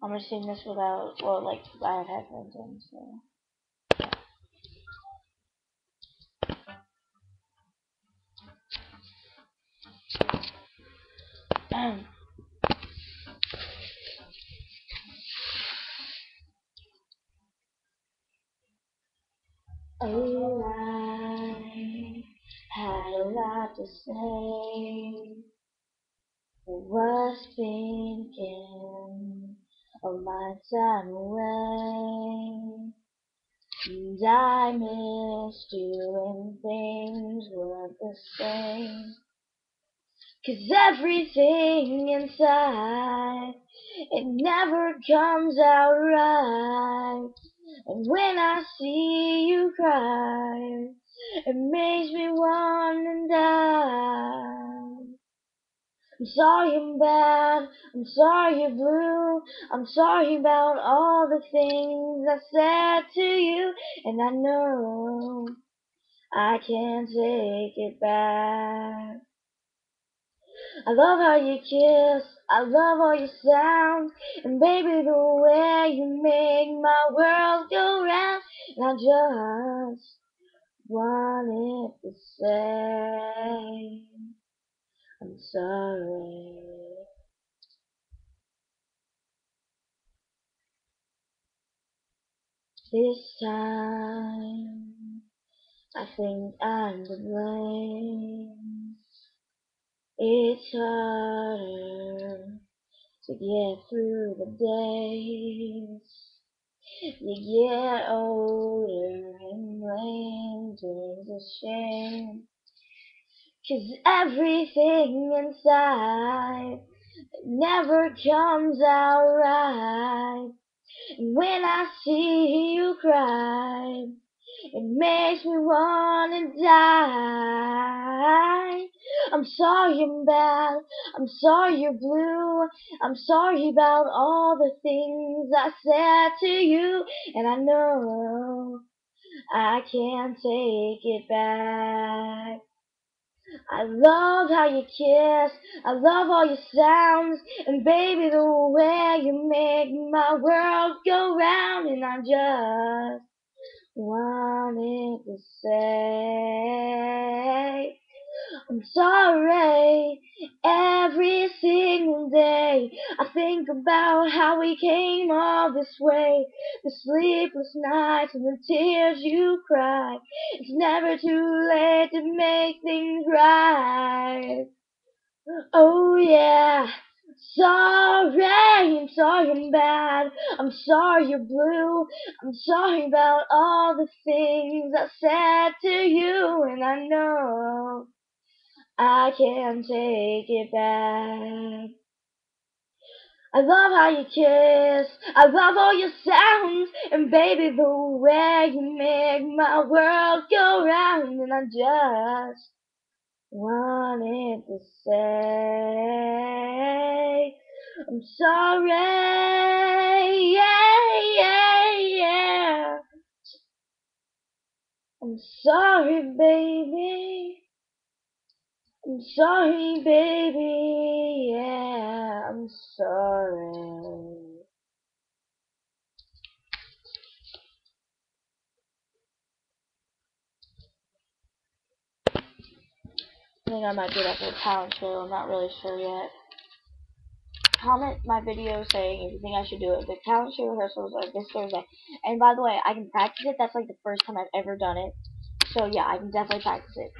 I'm gonna sing this without, well, like, I have headphones in, so. Oh, I had a lot to say. I was thinking of my time away. And I missed you when things weren't the same. 'Cause everything inside, it never comes out right. And when I see you cry, it makes me wanna die. I'm sorry I'm bad, I'm sorry you're blue, I'm sorry about all the things I said to you, and I know I can't take it back. I love how you kiss, I love all your sounds, and baby the way you make my world go round, and I just wanted to say, I'm sorry. This time, I think I'm to blame. It's harder to get through the days. You get older and winter's a shame. 'Cause everything inside never comes out right. And when I see you cry, it makes me wanna die. I'm sorry I'm bad, I'm sorry you're blue, I'm sorry about all the things I said to you, and I know I can't take it back. I love how you kiss, I love all your sounds, and baby the way you make my world go round, and I just wanted to say, I'm sorry. Every single day I think about how we came all this way, the sleepless nights and the tears you cry. It's never too late to make things right. Oh yeah. Sorry, I'm sorry I'm bad, I'm sorry you're blue, I'm sorry about all the things I said to you, and I know I can't take it back. I love how you kiss, I love all your sounds, and baby the way you make my world go round, and I just wanted to say, I'm sorry, yeah, yeah, yeah. I'm sorry, baby. I'm sorry, baby, yeah, I'm sorry. I think I might do that for a talent show, I'm not really sure yet. Comment my video saying if you think I should do it. The talent show rehearsals are this Thursday. And by the way, I can practice it, that's like the first time I've ever done it. So yeah, I can definitely practice it.